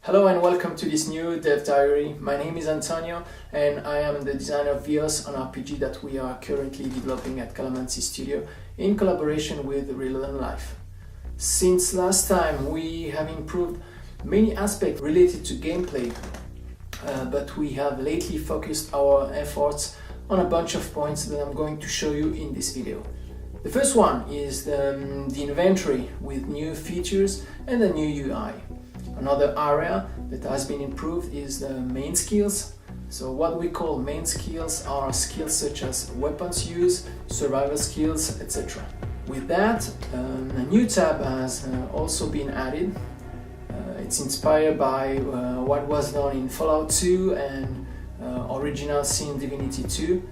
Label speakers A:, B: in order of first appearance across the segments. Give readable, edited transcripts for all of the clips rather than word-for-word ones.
A: Hello and welcome to this new Dev Diary. My name is Antonio and I am the designer of Vios, an RPG that we are currently developing at Calamansi Studio in collaboration with Real Life. Since last time we have improved many aspects related to gameplay, but we have lately focused our efforts on a bunch of points that I'm going to show you in this video. The first one is the inventory with new features and a new UI. Another area that has been improved is the main skills. So what we call main skills are skills such as weapons use, survival skills, etc. With that, a new tab has also been added. It's inspired by what was done in Fallout 2 and original Sin Divinity 2.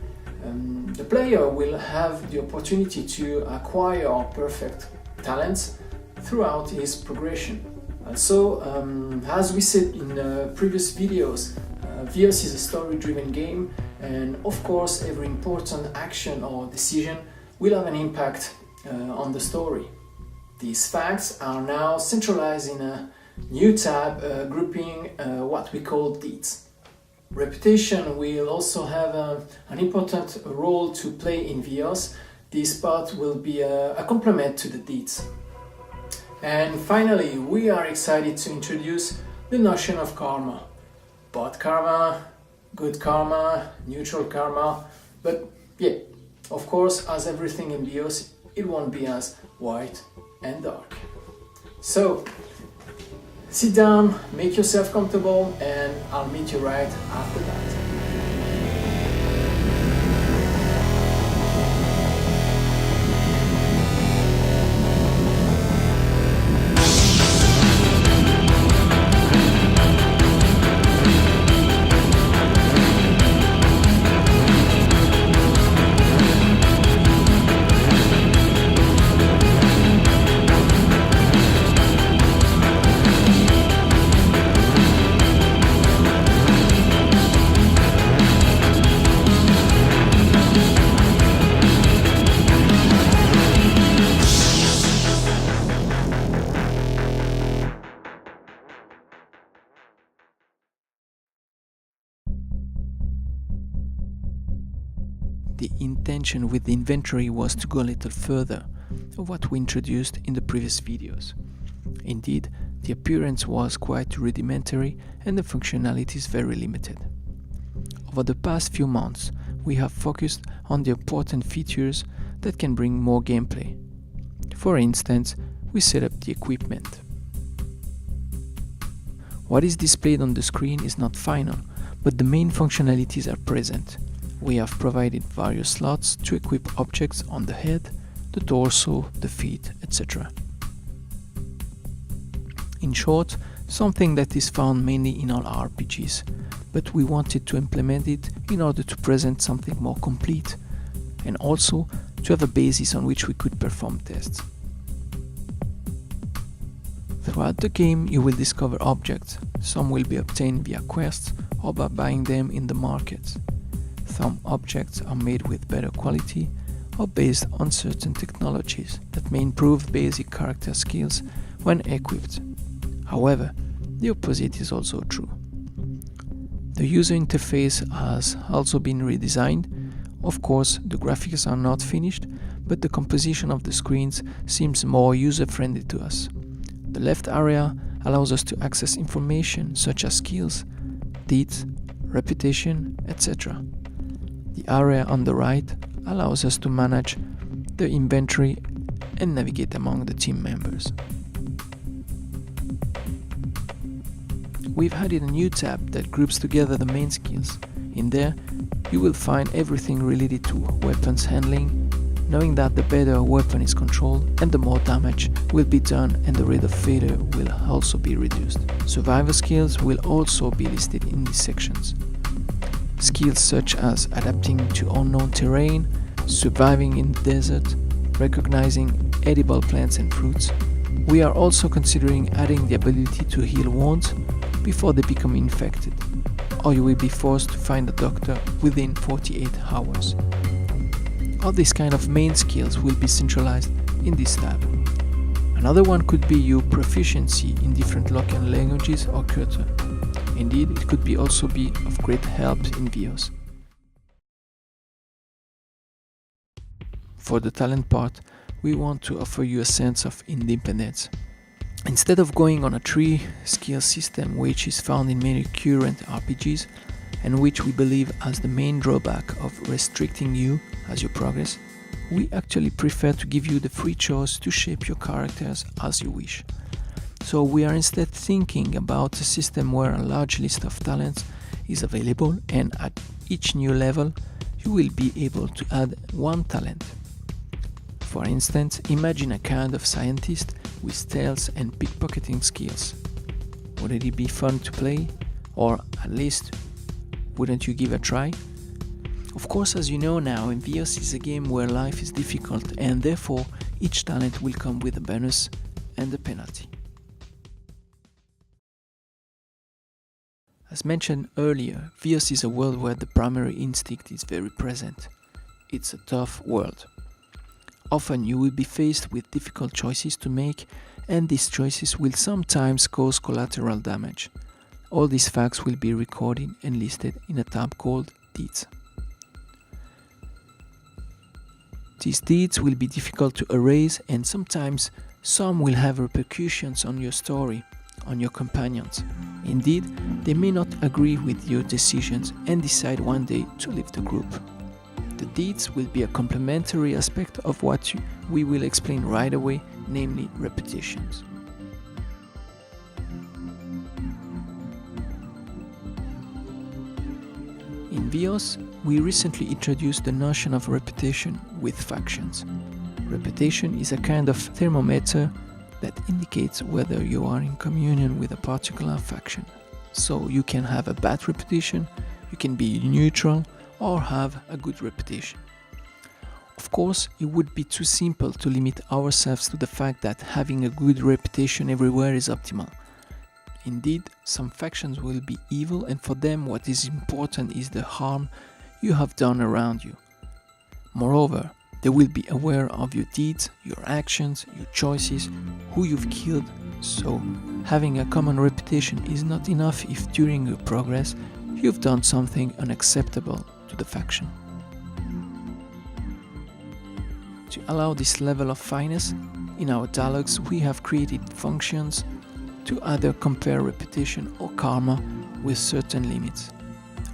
A: The player will have the opportunity to acquire perfect talents throughout his progression. So, as we said in previous videos, Vios is a story-driven game, and of course every important action or decision will have an impact on the story. These facts are now centralized in a new tab grouping what we call deeds. Reputation will also have an important role to play in Vios. This part will be a complement to the deeds. And finally, we are excited to introduce the notion of karma. Bad karma, good karma, neutral karma, but yeah, of course, as everything in Vios, it won't be as white and dark. So, sit down, make yourself comfortable, and I'll meet you right after that. The intention with the inventory was to go a little further of what we introduced in the previous videos. Indeed, the appearance was quite rudimentary and the functionality is very limited. Over the past few months, we have focused on the important features that can bring more gameplay. For instance, we set up the equipment. What is displayed on the screen is not final, but the main functionalities are present. We have provided various slots to equip objects on the head, the torso, the feet, etc. In short, something that is found mainly in all RPGs, but we wanted to implement it in order to present something more complete and also to have a basis on which we could perform tests. Throughout the game you will discover objects. Some will be obtained via quests or by buying them in the markets. Some objects are made with better quality or based on certain technologies that may improve basic character skills when equipped. However, the opposite is also true. The user interface has also been redesigned. Of course, the graphics are not finished, but the composition of the screens seems more user-friendly to us. The left area allows us to access information such as skills, deeds, reputation, etc. The area on the right allows us to manage the inventory and navigate among the team members. We've added a new tab that groups together the main skills. In there, you will find everything related to weapons handling, knowing that the better a weapon is controlled and the more damage will be done and the rate of failure will also be reduced. Survival skills will also be listed in these sections. Skills such as adapting to unknown terrain, surviving in the desert, recognizing edible plants and fruits. We are also considering adding the ability to heal wounds before they become infected, or you will be forced to find a doctor within 48 hours. All these kind of main skills will be centralized in this tab. Another one could be your proficiency in different local languages or culture. Indeed, it could also be of great help in Vios. For the talent part, we want to offer you a sense of independence. Instead of going on a three-skill system which is found in many current RPGs and which we believe has the main drawback of restricting you as you progress, we actually prefer to give you the free choice to shape your characters as you wish. So we are instead thinking about a system where a large list of talents is available, and at each new level you will be able to add one talent. For instance, imagine a kind of scientist with stealth and pickpocketing skills. Wouldn't it be fun to play? Or at least, wouldn't you give a try? Of course, as you know now, Vios is a game where life is difficult, and therefore each talent will come with a bonus and a penalty. As mentioned earlier, Vios is a world where the primary instinct is very present. It's a tough world. Often you will be faced with difficult choices to make, and these choices will sometimes cause collateral damage. All these facts will be recorded and listed in a tab called Deeds. These deeds will be difficult to erase, and sometimes some will have repercussions on your story, on your companions. Indeed, they may not agree with your decisions and decide one day to leave the group. The deeds will be a complementary aspect of what we will explain right away, namely reputations. In Vios, we recently introduced the notion of reputation with factions. Reputation is a kind of thermometer that indicates whether you are in communion with a particular faction. So you can have a bad reputation, you can be neutral, or have a good reputation. Of course, it would be too simple to limit ourselves to the fact that having a good reputation everywhere is optimal. Indeed, some factions will be evil, and for them what is important is the harm you have done around you. Moreover, they will be aware of your deeds, your actions, your choices, who you've killed, so having a common reputation is not enough if during your progress you've done something unacceptable to the faction. To allow this level of fineness, in our dialogues we have created functions to either compare reputation or karma with certain limits,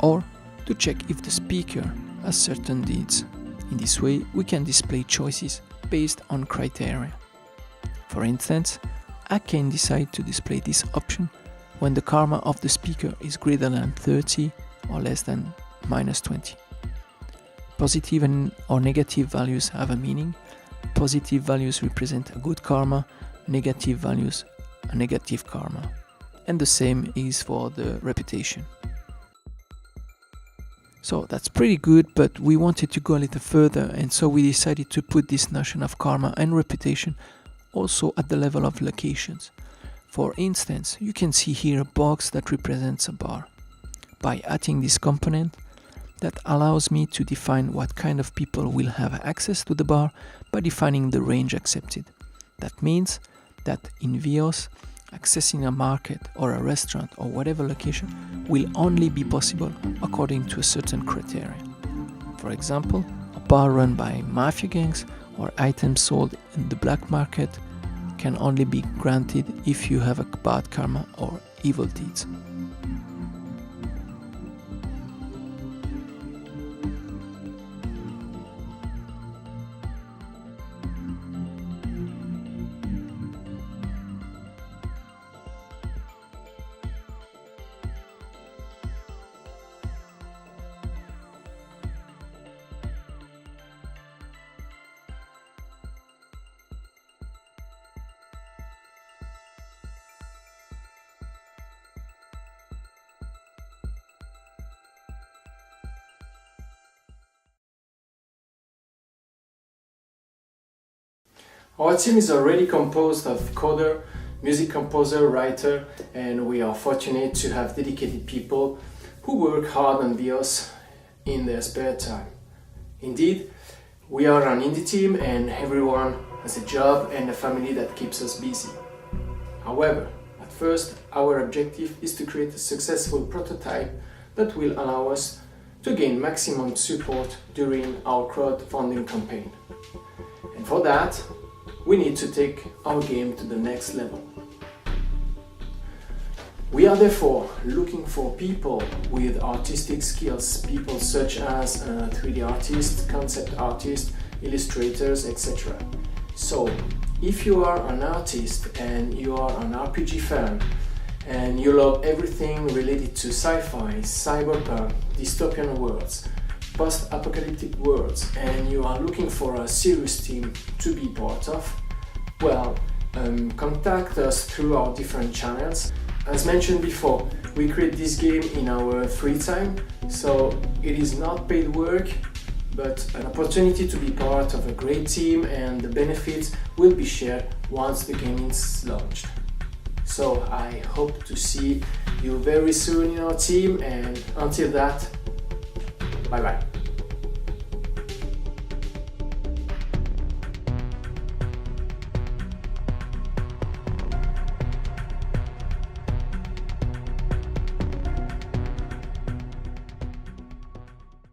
A: or to check if the speaker has certain deeds. In this way, we can display choices based on criteria. For instance, I can decide to display this option when the karma of the speaker is greater than 30 or less than -20. Positive or negative values have a meaning. Positive values represent a good karma, negative values a negative karma. And the same is for the reputation. So that's pretty good, but we wanted to go a little further, and so we decided to put this notion of karma and reputation also at the level of locations. For instance, you can see here a box that represents a bar. By adding this component, that allows me to define what kind of people will have access to the bar by defining the range accepted. That means that in Vios, accessing a market or a restaurant or whatever location will only be possible according to a certain criteria. For example, a bar run by mafia gangs or items sold in the black market can only be granted if you have a bad karma or evil deeds.
B: Our team is already composed of coder, music composer, writer, and we are fortunate to have dedicated people who work hard on Vios in their spare time. Indeed, we are an indie team and everyone as a job and a family that keeps us busy. However, at first, our objective is to create a successful prototype that will allow us to gain maximum support during our crowdfunding campaign. And for that, we need to take our game to the next level. We are therefore looking for people with artistic skills, people such as 3D artists, concept artists, illustrators, etc. So, if you are an artist and you are an RPG fan and you love everything related to sci-fi, cyberpunk, dystopian worlds, post-apocalyptic worlds, and you are looking for a serious team to be part of, well, contact us through our different channels. As mentioned before, we create this game in our free time, so it is not paid work, but an opportunity to be part of a great team, and the benefits will be shared once the game is launched. So I hope to see you very soon in our team, and until that, bye bye.